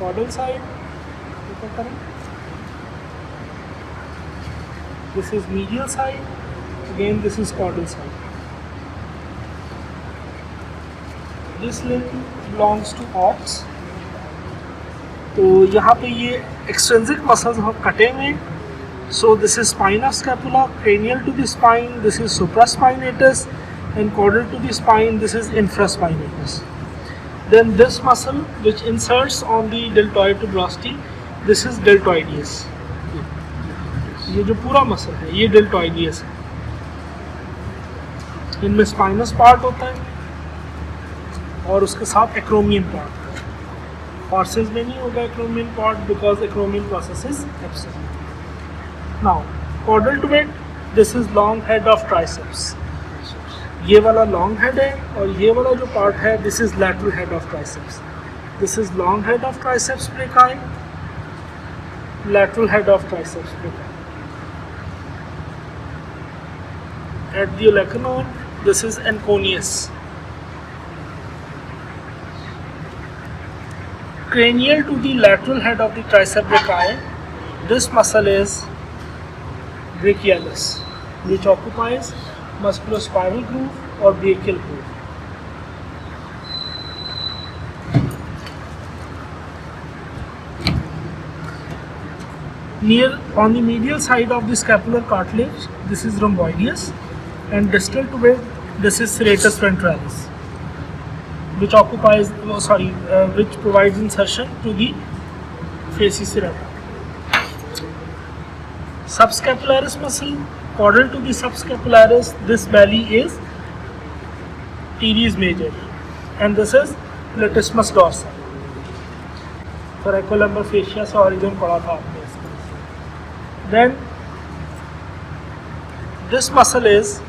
caudal side. This is medial side. Again, this is caudal side. This limb belongs to ox. तो यहाँ पे ये extrinsic muscles हम कटे हुए. So this is spina scapula, cranial to the spine. This is supraspinatus, and caudal to the spine. This is infraspinatus. Then this muscle which inserts on the deltoid tuberosity, this is deltoideus. ये जो पूरा muscle है ये deltoideus है. इनमें spinous part होता है और उसके साथ acromion part. Horses में नहीं होगा acromion part because acromion process is absent. Now caudal to it, this is long head of triceps. ये वाला long head है और ये वाला जो part है this is lateral head of triceps. This is long head of triceps brachii, lateral head of triceps brachii. At the olecranon, this is anconeus. Cranial to the lateral head of the tricep brachii, this muscle is brachialis, which occupies musculospiral groove or brachial groove. Near on the medial side of the scapular cartilage, this is rhomboideus, and distal to it, this is serratus ventralis, which occupies, which provides insertion to the facies serrata. Subscapularis muscle, caudal to the subscapularis, this belly is teres major, and this is latissimus dorsi. Thoracolumbar fascia से origin पढ़ा था आपने इसका. Then this muscle is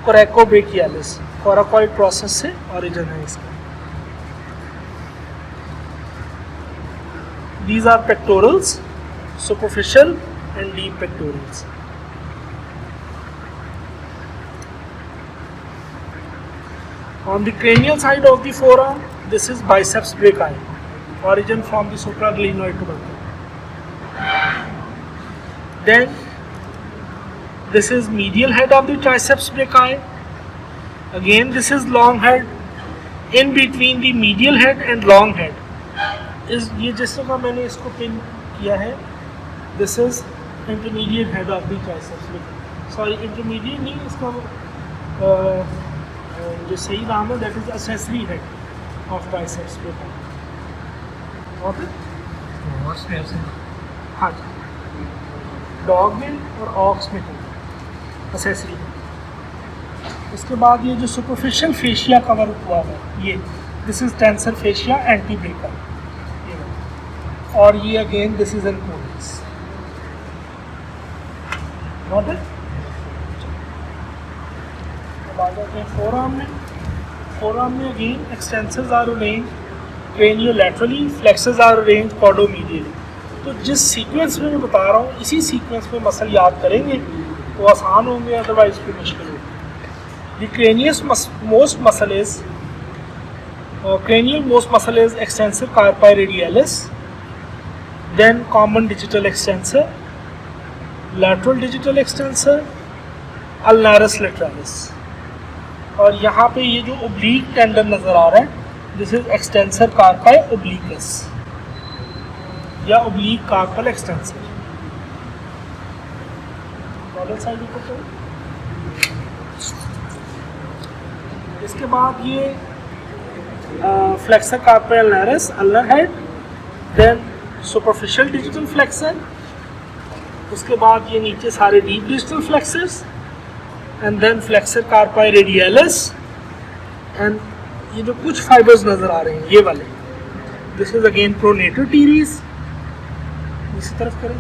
coracobrachialis. Coracoid process से origin है इसका. These are pectorals, superficial and deep pectorals. On the cranial side of the forearm, this is biceps brachii, origin from the supraglenoid tubercle. Then this is medial head of the triceps brachii. Again, this is long head. In between the medial head and long head is ये जिस तरह मैंने इसको pin किया है. This is intermediate head of the triceps brachii. Sorry, intermediate नहीं, इसका जो सही नाम है that is accessory head of triceps brachii. Okay? Horse में ऐसे. हाँ जी. Dog में और ox में होगा accessory. इसके बाद ये जो superficial fascia कवर हुआ है ये this is tensor fascia antebrachial, और ये again this is anconeus. Got it? अब आ जाते हैं forearm में. Forearm में again extensors are arranged craniolaterally, flexors are arranged caudomedially. तो जिस सीक्वेंस में मैं बता रहा हूँ इसी सीक्वेंस में मसल याद करेंगे तो आसान होंगे, अदरवाइज फिर मुश्किल होगी. The cranial most muscle is extensor carpi radialis, then common digital extensor, lateral digital extensor, ulnaris lateralis. और यहाँ पे ये जो oblique tendon नज़र आ रहा है, this is extensor carpi obliquus या oblique carpal extensor. caudal side ऊपर करो. इसके बाद ये flexor carpi ulnaris, ulnar head, then superficial digital flexor. उसके बाद ये नीचे सारे deep digital flexors, and then flexor carpi radialis, and ये जो कुछ fibers नज़र आ रहे हैं ये वाले, this is again pronator teres. इसी तरफ करें.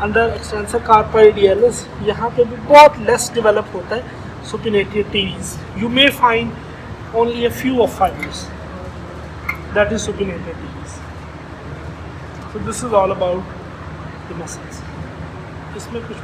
अंदर extensor carpi radialis यहाँ पे भी बहुत less develop होता है supinator teres. You may find only a few of fibers, that is supinator teres. So this is all about the muscles. इसमें कुछ